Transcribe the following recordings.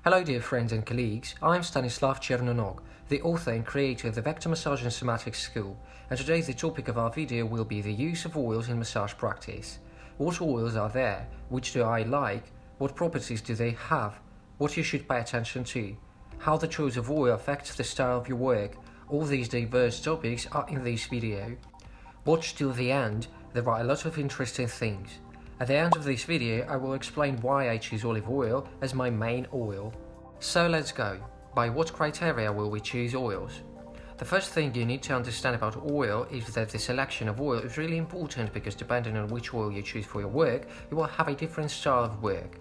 Hello dear friends and colleagues, I'm Stanislav Chernog, the author and creator of the Vector Massage and Somatic School, and today the topic of our video will be the use of oils in massage practice. What oils are there? Which do I like? What properties do they have? What you should pay attention to? How the choice of oil affects the style of your work? All these diverse topics are in this video. Watch till the end, there are a lot of interesting things. At the end of this video, I will explain why I choose olive oil as my main oil. So let's go. By what criteria will we choose oils? The first thing you need to understand about oil is that the selection of oil is really important because depending on which oil you choose for your work, you will have a different style of work.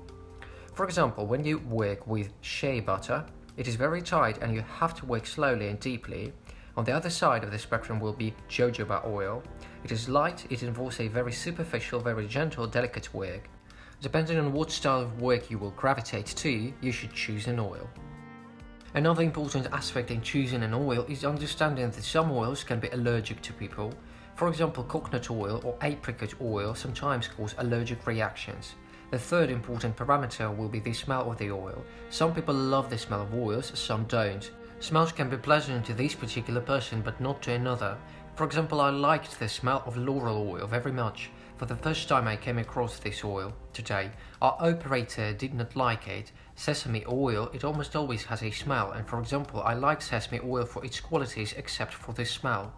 For example, when you work with shea butter, it is very tight and you have to work slowly and deeply. On the other side of the spectrum will be jojoba oil. It is light, it involves a very superficial, very gentle, delicate work. Depending on what style of work you will gravitate to, you should choose an oil. Another important aspect in choosing an oil is understanding that some oils can be allergic to people. For example, coconut oil or apricot oil sometimes cause allergic reactions. The third important parameter will be the smell of the oil. Some people love the smell of oils, some don't. Smells can be pleasant to this particular person but not to another. For example, I liked the smell of laurel oil very much. For the first time I came across this oil today. Our operator did not like it. Sesame oil, it almost always has a smell, and for example, I like sesame oil for its qualities except for the smell.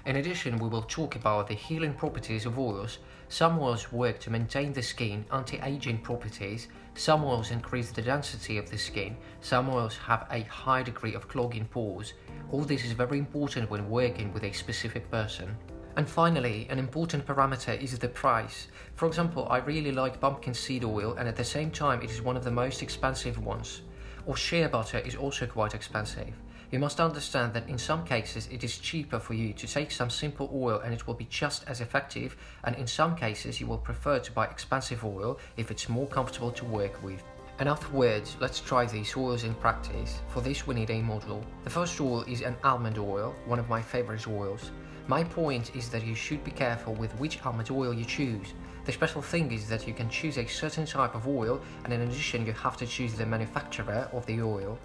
In addition, we will talk about the healing properties of oils. Some oils work to maintain the skin, anti-aging properties. Some oils increase the density of the skin. Some oils have a high degree of clogging pores. All this is very important when working with a specific person. And finally, an important parameter is the price. For example, I really like pumpkin seed oil and at the same time it is one of the most expensive ones. Or shea butter is also quite expensive. You must understand that in some cases it is cheaper for you to take some simple oil and it will be just as effective, and in some cases you will prefer to buy expensive oil if it's more comfortable to work with. Enough words, let's try these oils in practice. For this we need a model. The first oil is an almond oil, one of my favorite oils. My point is that you should be careful with which almond oil you choose. The special thing is that you can choose a certain type of oil, and in addition you have to choose the manufacturer of the oil.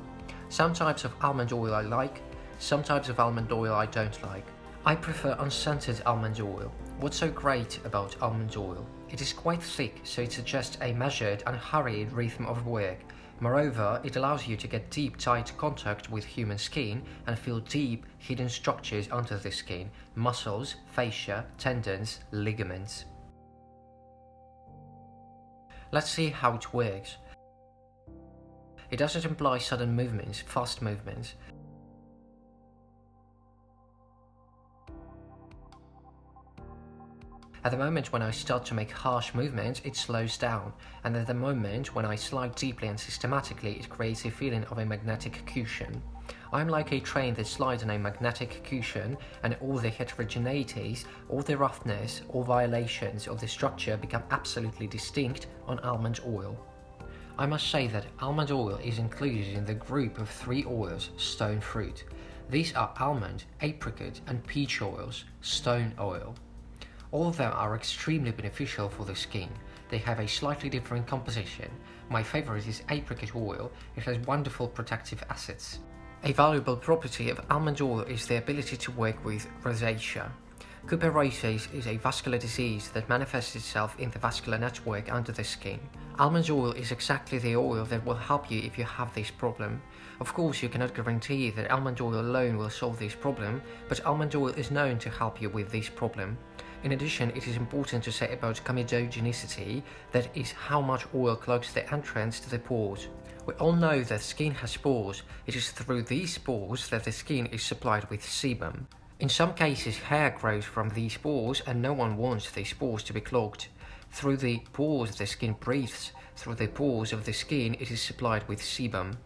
Some types of almond oil I like, some types of almond oil I don't like. I prefer unscented almond oil. What's so great about almond oil? It is quite thick, so it suggests a measured and hurried rhythm of work. Moreover, it allows you to get deep, tight contact with human skin and feel deep, hidden structures under the skin, muscles, fascia, tendons, ligaments. Let's see how it works. It doesn't imply sudden movements, fast movements. At the moment when I start to make harsh movements, it slows down, and at the moment when I slide deeply and systematically, it creates a feeling of a magnetic cushion. I'm like a train that slides on a magnetic cushion, and all the heterogeneities, all the roughness, all violations of the structure become absolutely distinct on almond oil. I must say that almond oil is included in the group of 3 oils, stone fruit. These are almond, apricot and peach oils, stone oil. All of them are extremely beneficial for the skin. They have a slightly different composition. My favorite is apricot oil. It has wonderful protective acids. A valuable property of almond oil is the ability to work with rosacea. Cuperosis is a vascular disease that manifests itself in the vascular network under the skin. Almond oil is exactly the oil that will help you if you have this problem. Of course, you cannot guarantee that almond oil alone will solve this problem, but almond oil is known to help you with this problem. In addition, it is important to say about comedogenicity, that is how much oil clogs the entrance to the pores. We all know that skin has pores. It is through these pores that the skin is supplied with sebum. In some cases, hair grows from these pores and no one wants these pores to be clogged. Through the pores the skin breathes. Through the pores of the skin it is supplied with sebum.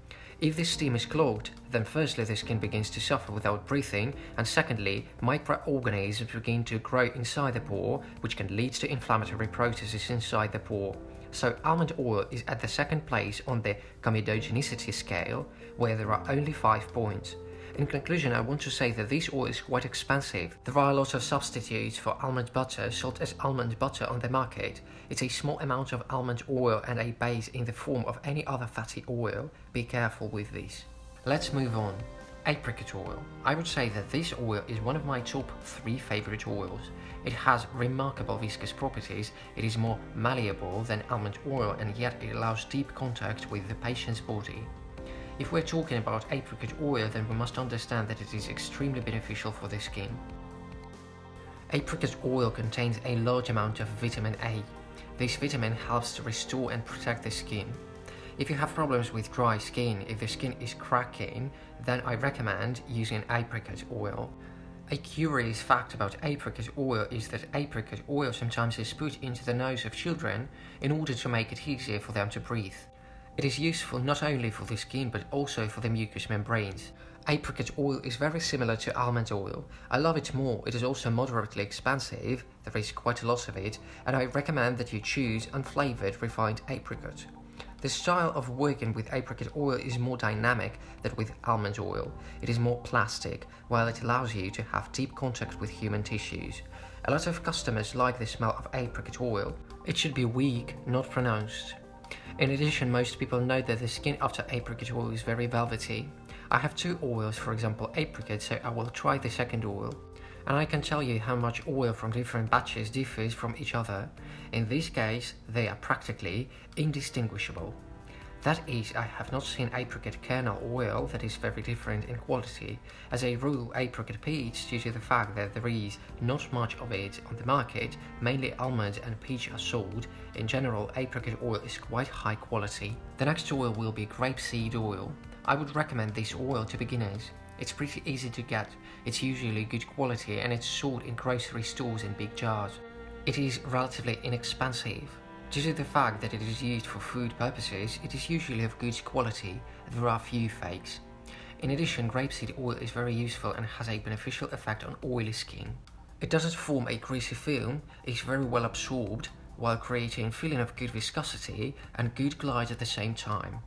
If the stem is clogged, then firstly the skin begins to suffer without breathing, and secondly, microorganisms begin to grow inside the pore, which can lead to inflammatory processes inside the pore. So almond oil is at the second place on the comedogenicity scale, where there are only 5 points. In conclusion, I want to say that this oil is quite expensive. There are a lot of substitutes for almond butter sold as almond butter on the market. It's a small amount of almond oil and a base in the form of any other fatty oil. Be careful with this. Let's move on. Apricot oil. I would say that this oil is one of my top 3 favorite oils. It has remarkable viscous properties, it is more malleable than almond oil, and yet it allows deep contact with the patient's body. If we're talking about apricot oil, then we must understand that it is extremely beneficial for the skin. Apricot oil contains a large amount of vitamin A. This vitamin helps to restore and protect the skin. If you have problems with dry skin, if the skin is cracking, then I recommend using apricot oil. A curious fact about apricot oil is that apricot oil sometimes is put into the nose of children in order to make it easier for them to breathe. It is useful not only for the skin but also for the mucous membranes. Apricot oil is very similar to almond oil. I love it more. It is also moderately expensive, there is quite a lot of it, and I recommend that you choose unflavoured refined apricot. The style of working with apricot oil is more dynamic than with almond oil. It is more plastic, while it allows you to have deep contact with human tissues. A lot of customers like the smell of apricot oil. It should be weak, not pronounced. In addition, most people know that the skin after apricot oil is very velvety. I have 2 oils, for example apricot, so I will try the second oil. And I can tell you how much oil from different batches differs from each other. In this case, they are practically indistinguishable. That is, I have not seen apricot kernel oil that is very different in quality. As a rule, apricot peach, due to the fact that there is not much of it on the market, mainly almond and peach are sold. In general, apricot oil is quite high quality. The next oil will be grapeseed oil. I would recommend this oil to beginners. It's pretty easy to get, it's usually good quality, and it's sold in grocery stores in big jars. It is relatively inexpensive. Due to the fact that it is used for food purposes, it is usually of good quality, and there are few fakes. In addition, grapeseed oil is very useful and has a beneficial effect on oily skin. It doesn't form a greasy film, is very well absorbed, while creating a feeling of good viscosity and good glide at the same time.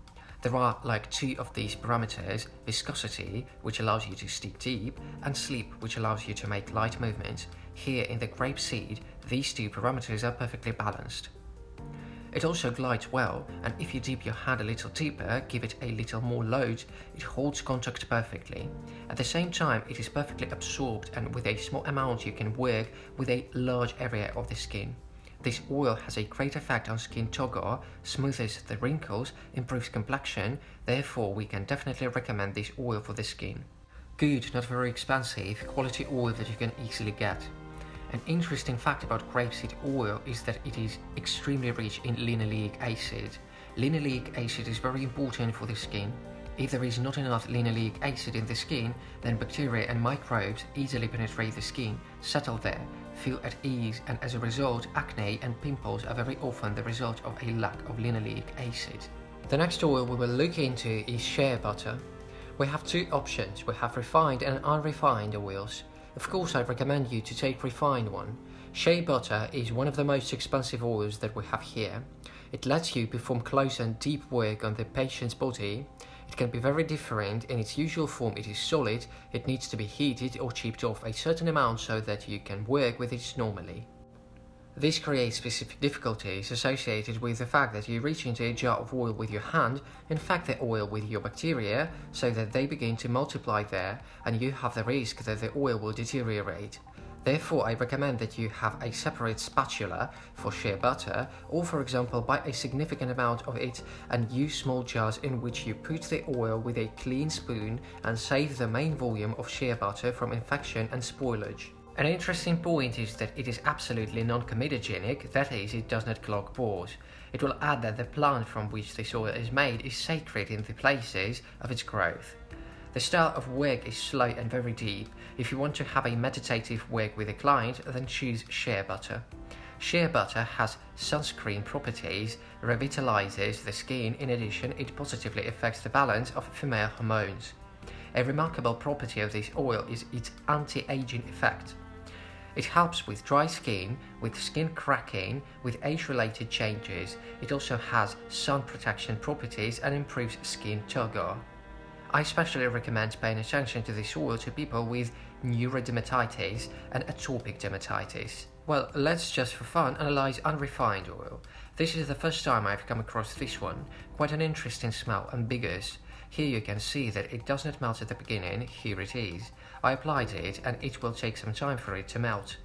There are like 2 of these parameters: viscosity, which allows you to stick deep, and sleep, which allows you to make light movements. Here in the grapeseed, these 2 parameters are perfectly balanced. It also glides well, and if you dip your hand a little deeper, give it a little more load, it holds contact perfectly. At the same time, it is perfectly absorbed, and with a small amount you can work with a large area of the skin. This oil has a great effect on skin turgor, smooths the wrinkles, improves complexion, therefore we can definitely recommend this oil for the skin. Good, not very expensive, quality oil that you can easily get. An interesting fact about grapeseed oil is that it is extremely rich in linoleic acid. Linoleic acid is very important for the skin. If there is not enough linoleic acid in the skin, then bacteria and microbes easily penetrate the skin, settle there, feel at ease, and as a result, acne and pimples are very often the result of a lack of linoleic acid. The next oil we will look into is shea butter. We have 2 options. We have refined and unrefined oils. Of course, I recommend you to take refined one. Shea butter is one of the most expensive oils that we have here. It lets you perform close and deep work on the patient's body. It can be very different. In its usual form, it is solid. It needs to be heated or chipped off a certain amount so that you can work with it normally. This creates specific difficulties associated with the fact that you reach into a jar of oil with your hand, infect the oil with your bacteria so that they begin to multiply there, and you have the risk that the oil will deteriorate. Therefore, I recommend that you have a separate spatula for shea butter, or for example buy a significant amount of it and use small jars in which you put the oil with a clean spoon and save the main volume of shea butter from infection and spoilage. An interesting point is that it is absolutely non-comedogenic, that is, it does not clog pores. It will add that the plant from which this oil is made is sacred in the places of its growth. The style of work is slow and very deep. If you want to have a meditative work with a client, then choose shea butter. Shea butter has sunscreen properties, revitalizes the skin. In addition, it positively affects the balance of female hormones. A remarkable property of this oil is its anti-aging effect. It helps with dry skin, with skin cracking, with age-related changes. It also has sun protection properties and improves skin turgor. I especially recommend paying attention to this oil to people with neurodermatitis and atopic dermatitis. Well, let's just for fun analyze unrefined oil. This is the first time I've come across this one. Quite an interesting smell, ambiguous. Here you can see that it does not melt at the beginning. Here it is. I applied it and it will take some time for it to melt.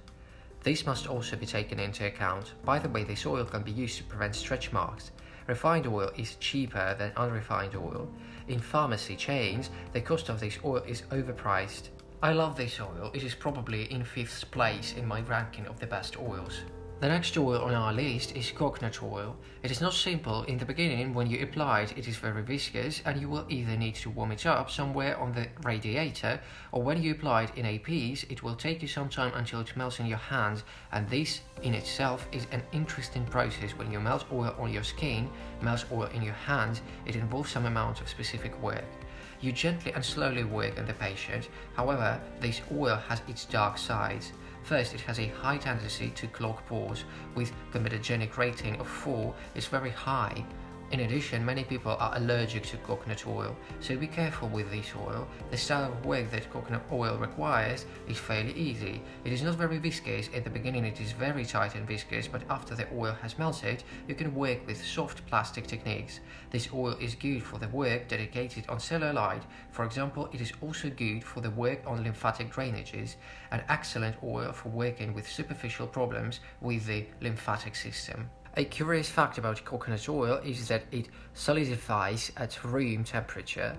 This must also be taken into account. By the way, this oil can be used to prevent stretch marks. Refined oil is cheaper than unrefined oil. In pharmacy chains, the cost of this oil is overpriced. I love this oil. It is probably in 5th place in my ranking of the best oils. The next oil on our list is coconut oil. It is not simple. In the beginning, when you apply it, it is very viscous and you will either need to warm it up somewhere on the radiator, or when you apply it in a piece, it will take you some time until it melts in your hands, and this in itself is an interesting process. When you melt oil on your skin, melt oil in your hands, it involves some amount of specific work. You gently and slowly work on the patient. However, this oil has its dark sides. First, it has a high tendency to clog pores, with comedogenic rating of 4 is very high. In addition, many people are allergic to coconut oil, so be careful with this oil. The style of work that coconut oil requires is fairly easy. It is not very viscous. At the beginning it is very tight and viscous, but after the oil has melted, you can work with soft plastic techniques. This oil is good for the work dedicated on cellulite. For example, it is also good for the work on lymphatic drainages, an excellent oil for working with superficial problems with the lymphatic system. A curious fact about coconut oil is that it solidifies at room temperature.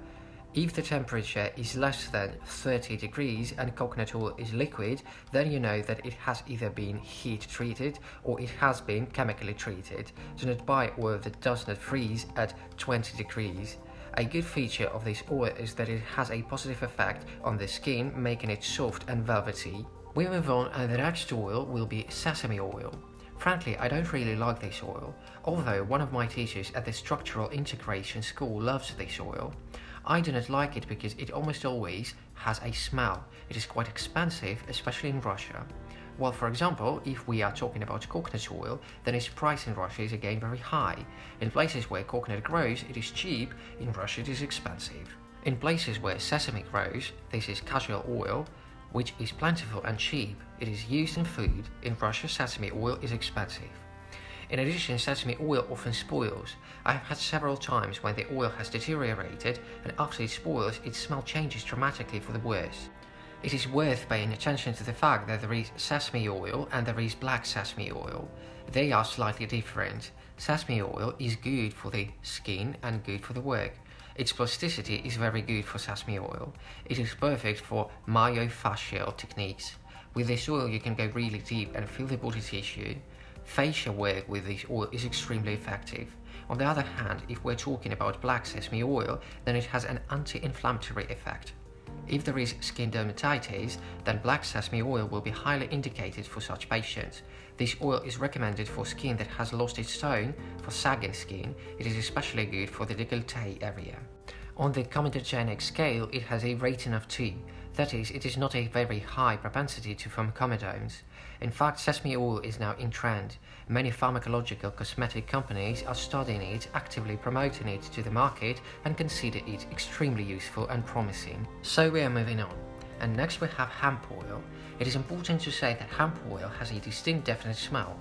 If the temperature is less than 30 degrees and coconut oil is liquid, then you know that it has either been heat treated or it has been chemically treated. Do not buy oil that does not freeze at 20 degrees. A good feature of this oil is that it has a positive effect on the skin, making it soft and velvety. We move on, and the next oil will be sesame oil. Frankly, I don't really like this oil, although one of my teachers at the structural integration school loves this oil. I do not like it because it almost always has a smell. It is quite expensive, especially in Russia. Well, for example, if we are talking about coconut oil, then its price in Russia is again very high. In places where coconut grows, it is cheap. In Russia, it is expensive. In places where sesame grows, this is casual oil, which is plentiful and cheap. It is used in food. In Russia, sesame oil is expensive. In addition, sesame oil often spoils. I have had several times when the oil has deteriorated, and after it spoils, its smell changes dramatically for the worse. It is worth paying attention to the fact that there is sesame oil and there is black sesame oil. They are slightly different. Sesame oil is good for the skin and good for the work. Its plasticity is very good for sesame oil. It is perfect for myofascial techniques. With this oil you can go really deep and feel the body tissue. Facial work with this oil is extremely effective. On the other hand, if we're talking about black sesame oil, then it has an anti-inflammatory effect. If there is skin dermatitis, then black sesame oil will be highly indicated for such patients. This oil is recommended for skin that has lost its tone. For sagging skin, it is especially good for the décolleté area. On the comedogenic scale, it has a rating of 2. That is, it is not a very high propensity to form comedones. In fact, sesame oil is now in trend. Many pharmacological cosmetic companies are studying it, actively promoting it to the market, and consider it extremely useful and promising. So we are moving on. And next we have hemp oil. It is important to say that hemp oil has a distinct definite smell.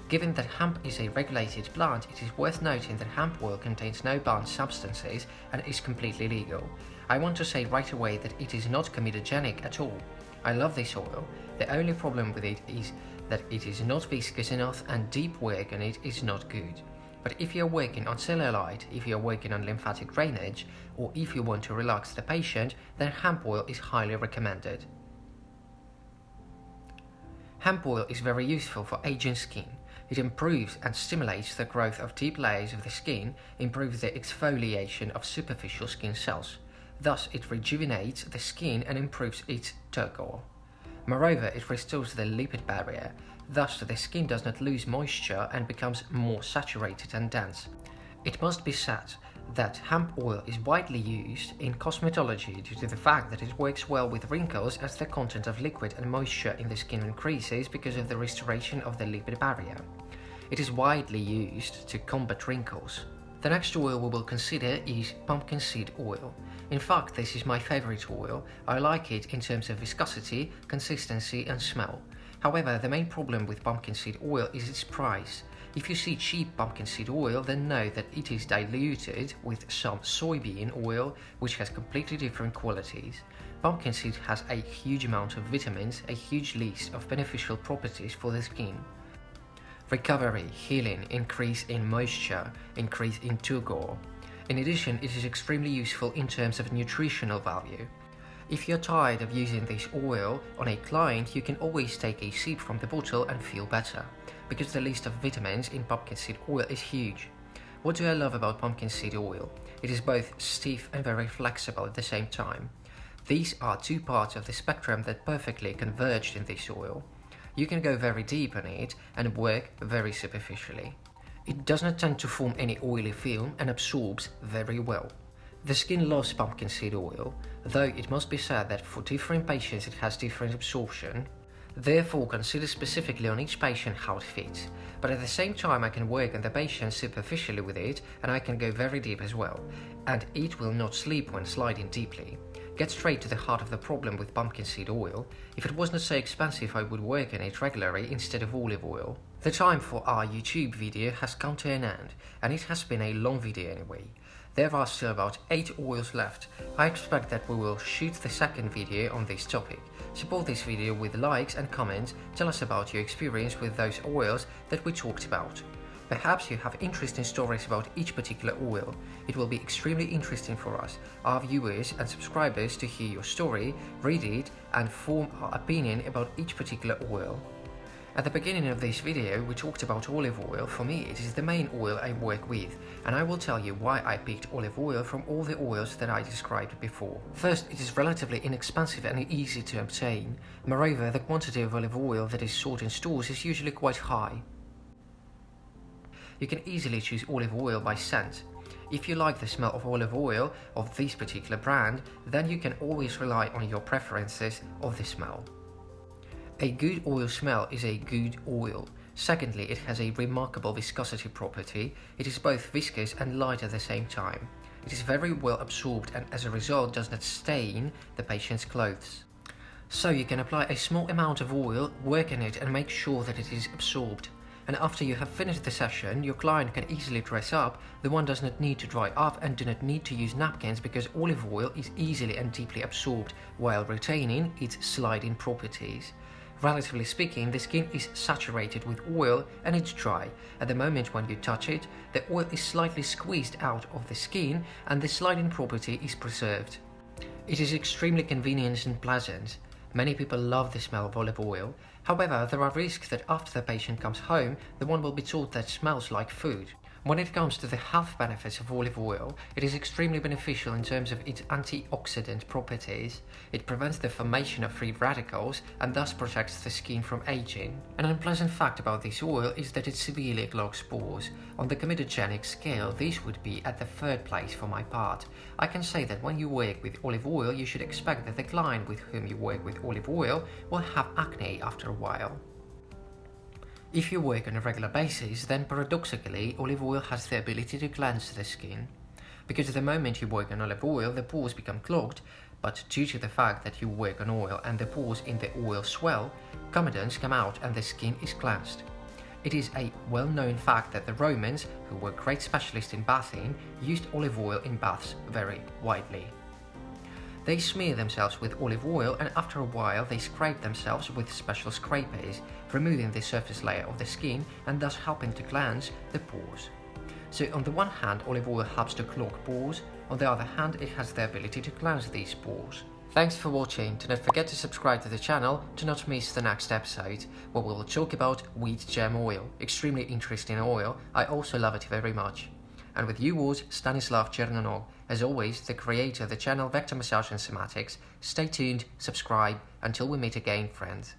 Given that hemp is a regulated plant, it is worth noting that hemp oil contains no banned substances and is completely legal. I want to say right away that it is not comedogenic at all. I love this oil. The only problem with it is that it is not viscous enough and deep work on it is not good. But if you're working on cellulite, if you're working on lymphatic drainage, or if you want to relax the patient, then hemp oil is highly recommended. Hemp oil is very useful for aging skin. It improves and stimulates the growth of deep layers of the skin, improves the exfoliation of superficial skin cells. Thus, it rejuvenates the skin and improves its turgor. Moreover, it restores the lipid barrier. Thus, the skin does not lose moisture and becomes more saturated and dense. It must be said that hemp oil is widely used in cosmetology due to the fact that it works well with wrinkles, as the content of liquid and moisture in the skin increases because of the restoration of the lipid barrier. It is widely used to combat wrinkles. The next oil we will consider is pumpkin seed oil. In fact, this is my favorite oil. I like it in terms of viscosity, consistency and smell. However, the main problem with pumpkin seed oil is its price. If you see cheap pumpkin seed oil, then know that it is diluted with some soybean oil, which has completely different qualities. Pumpkin seed has a huge amount of vitamins, a huge list of beneficial properties for the skin. Recovery, healing, increase in moisture, increase in turgor. In addition, it is extremely useful in terms of nutritional value. If you're tired of using this oil on a client, you can always take a sip from the bottle and feel better, because the list of vitamins in pumpkin seed oil is huge. What do I love about pumpkin seed oil? It is both stiff and very flexible at the same time. These are two parts of the spectrum that perfectly converged in this oil. You can go very deep on it and work very superficially. It does not tend to form any oily film and absorbs very well. The skin loves pumpkin seed oil, though it must be said that for different patients it has different absorption. Therefore, consider specifically on each patient how it fits. But at the same time, I can work on the patient superficially with it, and I can go very deep as well. And it will not sleep when sliding deeply. Get straight to the heart of the problem with pumpkin seed oil. If it was not so expensive, I would work on it regularly instead of olive oil. The time for our YouTube video has come to an end, and it has been a long video anyway. There are still about 8 oils left. I expect that we will shoot the second video on this topic. Support this video with likes and comments, tell us about your experience with those oils that we talked about. Perhaps you have interesting stories about each particular oil. It will be extremely interesting for us, our viewers and subscribers, to hear your story, read it, and form our opinion about each particular oil. At the beginning of this video, we talked about olive oil. For me, it is the main oil I work with, and I will tell you why I picked olive oil from all the oils that I described before. First, it is relatively inexpensive and easy to obtain. Moreover, the quantity of olive oil that is sold in stores is usually quite high. You can easily choose olive oil by scent. If you like the smell of olive oil of this particular brand, then you can always rely on your preferences of the smell. A good oil smell is a good oil. Secondly, it has a remarkable viscosity property. It is both viscous and light at the same time. It is very well absorbed and as a result does not stain the patient's clothes. So you can apply a small amount of oil, work on it and make sure that it is absorbed. And after you have finished the session, your client can easily dress up. The one does not need to dry up and do not need to use napkins because olive oil is easily and deeply absorbed while retaining its sliding properties. Relatively speaking, the skin is saturated with oil and it's dry. At the moment when you touch it, the oil is slightly squeezed out of the skin and the sliding property is preserved. It is extremely convenient and pleasant. Many people love the smell of olive oil. However, there are risks that after the patient comes home, the one will be told that it smells like food. When it comes to the health benefits of olive oil, it is extremely beneficial in terms of its antioxidant properties. It prevents the formation of free radicals and thus protects the skin from aging. An unpleasant fact about this oil is that it severely clogs pores. On the comedogenic scale, this would be at the 3rd place for my part. I can say that when you work with olive oil, you should expect that the client with whom you work with olive oil will have acne after a while. If you work on a regular basis, then paradoxically, olive oil has the ability to cleanse the skin. Because the moment you work on olive oil, the pores become clogged, but due to the fact that you work on oil and the pores in the oil swell, comedons come out and the skin is cleansed. It is a well-known fact that the Romans, who were great specialists in bathing, used olive oil in baths very widely. They smear themselves with olive oil and after a while they scrape themselves with special scrapers, removing the surface layer of the skin and thus helping to cleanse the pores. So on the one hand, olive oil helps to clog pores, on the other hand it has the ability to cleanse these pores. Thanks for watching. Do not forget to subscribe to the channel to not miss the next episode, where we will talk about wheat germ oil. Extremely interesting oil, I also love it very much. And with you was Stanislav Chernog, as always, the creator of the channel Vector Massage and Somatics. Stay tuned, subscribe, until we meet again, friends.